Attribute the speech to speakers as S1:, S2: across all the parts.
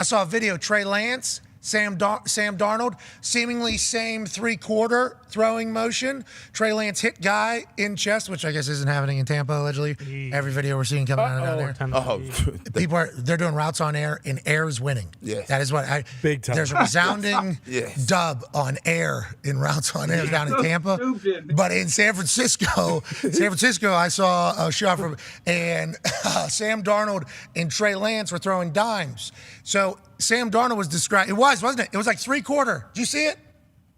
S1: saw a video, Trey Lance, Sam Darnold, seemingly same three-quarter throwing motion. Trey Lance hit guy in chest, which I guess isn't happening in Tampa, allegedly. Every video we're seeing coming out of down there. People they're doing routes on air, and air is winning. Yeah. That is what
S2: Big time.
S1: There's a resounding dub on air in routes on air down in Tampa. But in San Francisco, I saw a shot from, and Sam Darnold and Trey Lance were throwing dimes. So Sam Darnold was described. It was, wasn't it? It was like three-quarter. Did you see it?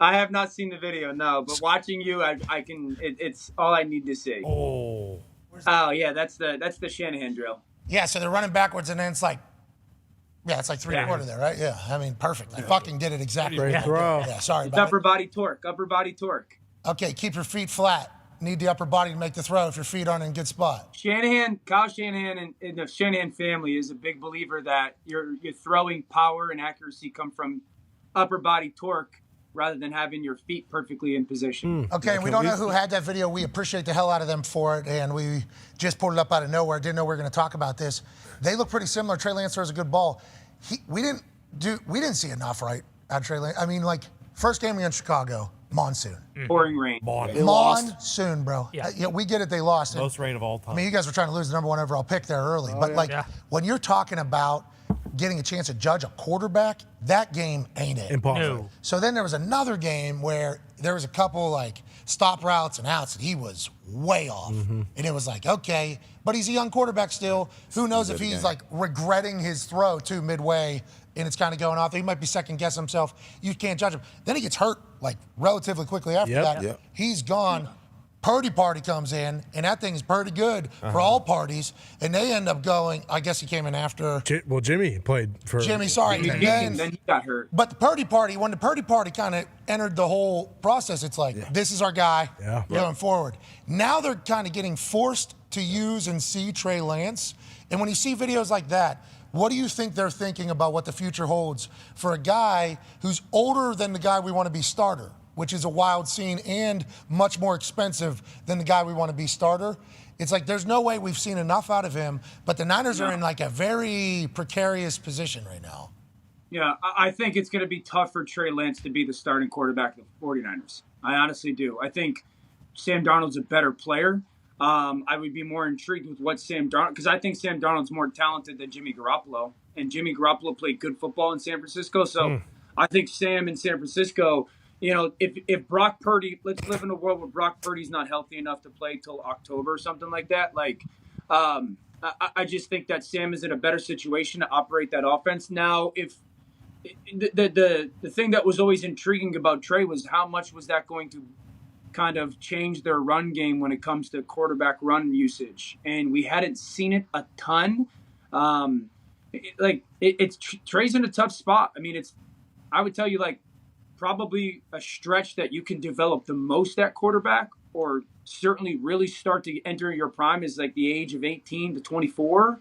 S3: I have not seen the video, no. But watching you, I can. It's all I need to see.
S2: Oh.
S3: Yeah, that's the Shanahan drill.
S1: Yeah, so they're running backwards, and then it's like, it's like three-quarter there, right? Yeah, I mean, perfect. I fucking did it exactly.
S2: Great throw.
S1: Yeah, sorry
S3: It's
S1: about
S3: upper body torque. Upper body torque.
S1: Okay, keep your feet flat. Need the upper body to make the throw if your feet aren't in a good spot.
S3: Kyle Shanahan and the Shanahan family is a big believer that your throwing power and accuracy come from upper body torque rather than having your feet perfectly in position.
S1: Okay, we don't know who had that video. We appreciate the hell out of them for it, and we just pulled it up out of nowhere. Didn't know we were going to talk about this. They look pretty similar. Trey Lance throws a good ball. We didn't see enough right out of Trey Lance. I mean, like, first game against Chicago, monsoon.
S3: Pouring rain.
S1: Monsoon, bro. Yeah. We get it, they lost.
S2: Most rain of all time.
S1: I mean, you guys were trying to lose the number one overall pick there early. When you're talking about getting a chance to judge a quarterback, that game ain't it.
S2: Impossible.
S1: No. So then there was another game where there was a couple like stop routes and outs, and he was way off. And it was like, okay, but he's a young quarterback still. Who knows if he's like regretting his throw too midway and it's kind of going off. He might be second guessing himself. You can't judge him. Then he gets hurt like relatively quickly after that. He's gone. Purdy party comes in, and that thing is pretty good for all parties, and they end up going, I guess he came in after.
S2: Well, Jimmy played for.
S1: Jimmy, sorry.
S3: Then he got hurt.
S1: But the Purdy party, when the Purdy party kind of entered the whole process, it's like, this is our guy going forward. Now they're kind of getting forced to use and see Trey Lance, and when you see videos like that, what do you think they're thinking about what the future holds for a guy who's older than the guy we want to be starter, which is a wild scene and much more expensive than the guy we want to be starter? It's like there's no way we've seen enough out of him, but the Niners are in like a very precarious position right now.
S3: Yeah, I think it's going to be tough for Trey Lance to be the starting quarterback of the 49ers. I honestly do. I think Sam Darnold's a better player. I would be more intrigued with what Sam Darnold, because I think Sam Darnold's more talented than Jimmy Garoppolo, and Jimmy Garoppolo played good football in San Francisco. So I think Sam in San Francisco, you know, if Brock Purdy, let's live in a world where Brock Purdy's not healthy enough to play till October or something like that. Like, I just think that Sam is in a better situation to operate that offense. Now, if the thing that was always intriguing about Trey was how much was that going to kind of change their run game when it comes to quarterback run usage, and we hadn't seen it a ton. Trey's in a tough spot. I mean, I would tell you, like, probably a stretch that you can develop the most at quarterback, or certainly really start to enter your prime, is like the age of 18 to 24.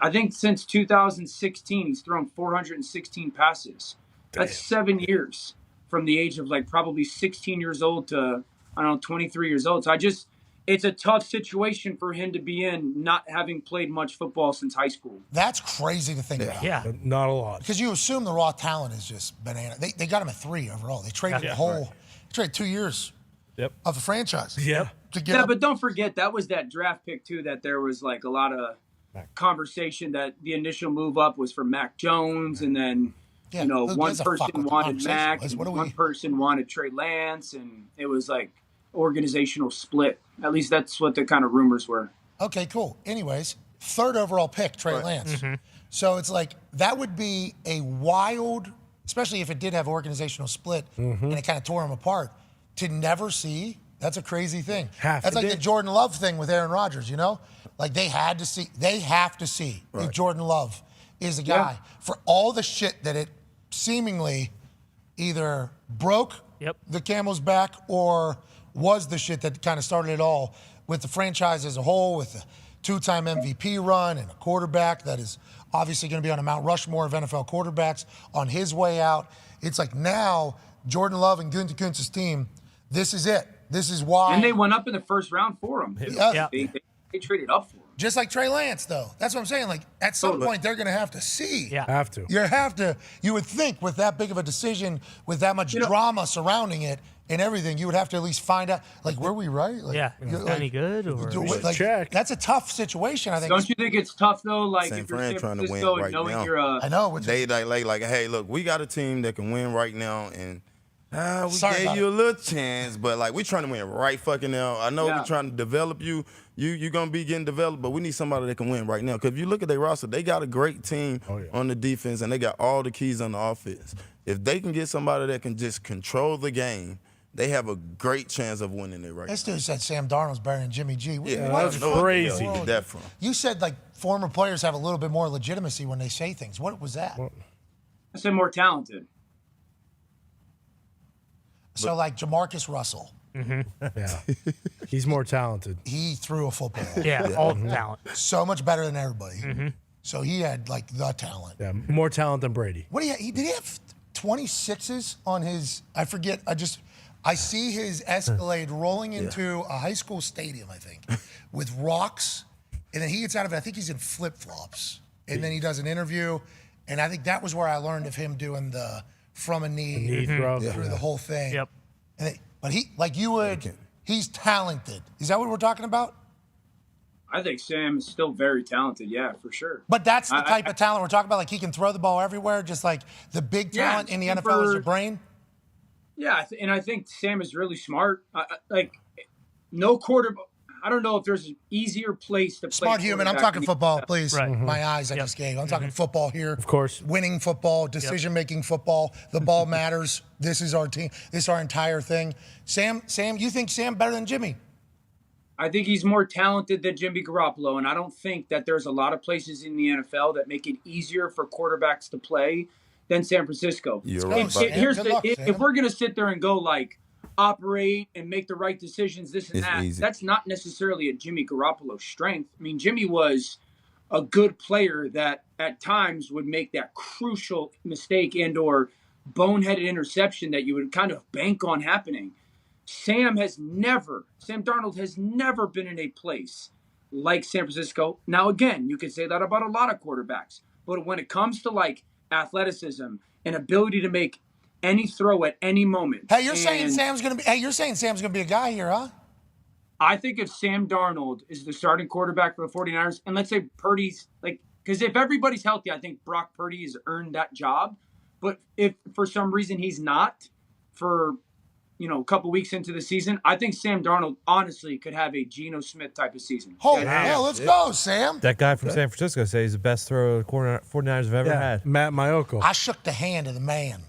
S3: I think since 2016, he's thrown 416 passes. That's 7 years from the age of like probably 16 years old to, 23 years old. So it's a tough situation for him to be in, not having played much football since high school.
S1: That's crazy to think about.
S2: Yeah, not a lot.
S1: Because you assume the raw talent is just banana. They got him at 3 overall. They traded they traded 2 years of the franchise.
S3: But don't forget, that was that draft pick too, that there was like a lot of conversation that the initial move up was for Mac Jones, and then one person wanted Mac, and one person wanted Trey Lance, and it was like organizational split. At least that's what the kind of rumors were.
S1: Okay, cool. Anyways, 3rd overall pick, Trey Lance. So it's like that would be a wild, especially if it did have organizational split and it kind of tore him apart, to never see. That's a crazy thing. That's like the Jordan Love thing with Aaron Rodgers, you know? Like they have to see if Jordan Love is a guy for all the shit that it seemingly either broke the camel's back or was the shit that kind of started it all with the franchise as a whole, with a 2-time MVP run and a quarterback that is obviously going to be on a Mount Rushmore of NFL quarterbacks on his way out. It's like now Jordan Love and Gunther Kuntz's team, this is it. This is why.
S3: And they went up in the first round for him.
S1: They
S3: traded up for him.
S1: Just like Trey Lance, though. That's what I'm saying. Like, at some point, they're going to have to see.
S2: Yeah. Have to.
S1: You would think with that big of a decision, with that much drama surrounding it and everything, you would have to at least find out, like, were we right? Like,
S4: is any good? Or
S1: like,
S2: check.
S1: That's a tough situation, I think.
S3: Don't you think it's tough, though? Like,
S5: San
S3: if you're
S5: Fran
S3: San
S5: trying to win
S3: Francisco
S5: right
S3: and knowing
S5: now.
S3: you're
S1: I know.
S5: They like, hey, look, we got a team that can win right now, and we
S1: Sorry
S5: gave you a little chance, but like we trying to win right fucking now. I know we're trying to develop you. You're gonna be getting developed, but we need somebody that can win right now. Because if you look at their roster, they got a great team on the defense, and they got all the keys on the offense. If they can get somebody that can just control the game, they have a great chance of winning it right now.
S1: This dude said Sam Darnold's better than Jimmy G.
S2: That's crazy.
S5: That from.
S1: You said, like, former players have a little bit more legitimacy when they say things. What was that?
S3: I said more talented.
S1: So, like, Jamarcus Russell.
S2: Yeah. He's more talented.
S1: He threw a football.
S4: all the talent.
S1: So much better than everybody. So he had, like, the talent.
S2: Yeah. More talent than Brady.
S1: What did he have 26s on his, I forget, I see his Escalade rolling into a high school stadium, I think, with rocks. And then he gets out of it. I think he's in flip-flops. And then he does an interview. And I think that was where I learned of him doing the from a knee
S2: throw
S1: through the whole thing.
S4: Yep.
S1: But he's talented. Is that what we're talking about?
S3: I think Sam is still very talented, yeah, for sure.
S1: But that's the type of talent we're talking about. Like, he can throw the ball everywhere, just like the big talent in the NFL is the brain.
S3: Yeah, and I think Sam is really smart. Like, no quarterback. I don't know if there's an easier place to play.
S1: Smart human. I'm talking football, please.
S4: Right.
S1: My eyes I just gave. I'm talking football here.
S2: Of course.
S1: Winning football, decision-making football. The ball matters. This is our team. This is our entire thing. Sam, you think Sam better than Jimmy?
S3: I think he's more talented than Jimmy Garoppolo, and I don't think that there's a lot of places in the NFL that make it easier for quarterbacks to play than San Francisco.
S5: You're right.
S3: If we're going to sit there and go like operate and make the right decisions, this and
S5: It's
S3: that,
S5: easy.
S3: that's not necessarily a Jimmy Garoppolo strength. I mean, Jimmy was a good player that at times would make that crucial mistake and or boneheaded interception that you would kind of bank on happening. Sam Darnold has never been in a place like San Francisco. Now, again, you could say that about a lot of quarterbacks, but when it comes to like athleticism and ability to make any throw at any moment.
S1: Hey, you're saying Sam's gonna be a guy here, huh?
S3: I think if Sam Darnold is the starting quarterback for the 49ers, and let's say Purdy's like, because if everybody's healthy, I think Brock Purdy has earned that job. But if for some reason he's not, for a couple weeks into the season, I think Sam Darnold honestly could have a Geno Smith type of season.
S1: Holy hell, let's go, Sam.
S6: That guy from San Francisco says he's the best throw the 49ers have ever had.
S2: Matt Mayoko.
S1: I shook the hand of the man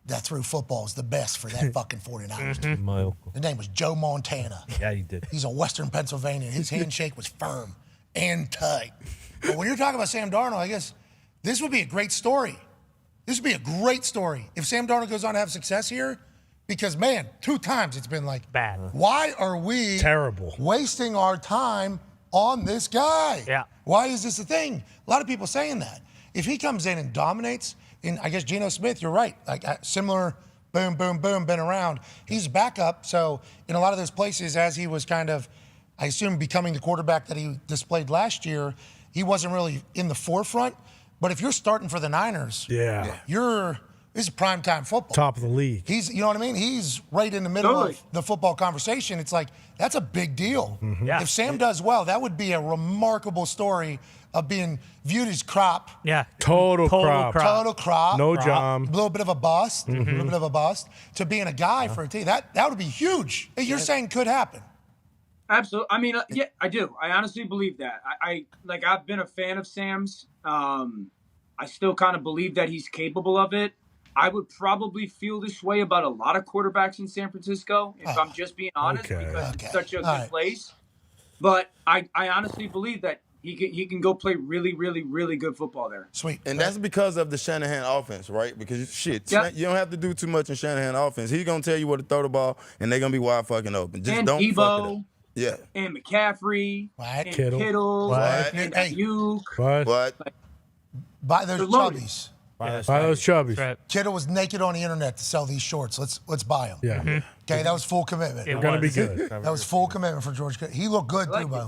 S1: that threw footballs the best for that fucking 49ers team.
S6: Mayoko.
S1: His name was Joe Montana.
S6: Yeah, you did.
S1: He's a Western Pennsylvania. His handshake was firm and tight. But when you're talking about Sam Darnold, I guess this would be a great story. This would be a great story if Sam Darnold goes on to have success here. Because, man, 2 times it's been like,
S4: bad.
S1: Why are we wasting our time on this guy?
S4: Yeah.
S1: Why is this a thing? A lot of people saying that. If he comes in and dominates, and I guess Geno Smith, you're right, like similar, boom, boom, boom, been around. He's backup, so in a lot of those places, as he was kind of, I assume, becoming the quarterback that he displayed last year, he wasn't really in the forefront. But if you're starting for the Niners, this is primetime football.
S2: Top of the league.
S1: He's, you know what I mean? He's right in the middle of the football conversation. It's like, that's a big deal.
S4: Yeah.
S1: If Sam does well, that would be a remarkable story of being viewed as crop.
S4: Yeah.
S2: Total crop.
S1: Total crop.
S2: No jump.
S1: A little bit of a bust. A little bit of a bust. To being a guy for a team. That would be huge. You're saying could happen.
S3: Absolutely. I mean, yeah, I do. I honestly believe that. I've been a fan of Sam's. I still kind of believe that he's capable of it. I would probably feel this way about a lot of quarterbacks in San Francisco, if I'm just being honest, because it's such a good place. But I honestly believe that he can go play really, really, really good football there.
S1: Sweet.
S5: And that's because of the Shanahan offense, right? Because you don't have to do too much in Shanahan offense. He's going to tell you where to throw the ball, and they're going to be wide fucking open. Just don't fuck it up. Yeah.
S3: And McCaffrey.
S1: What?
S3: And
S2: Kittle.
S3: And Ayuk.
S2: What?
S1: Buy those chubbies.
S2: Buy those chubbies.
S4: Right.
S1: Kittle was naked on the internet to sell these shorts. Let's buy them.
S2: Yeah.
S1: Okay, that was full commitment.
S2: They're going to be good.
S1: That was full commitment for George Kittle. He looked good, too, by the way.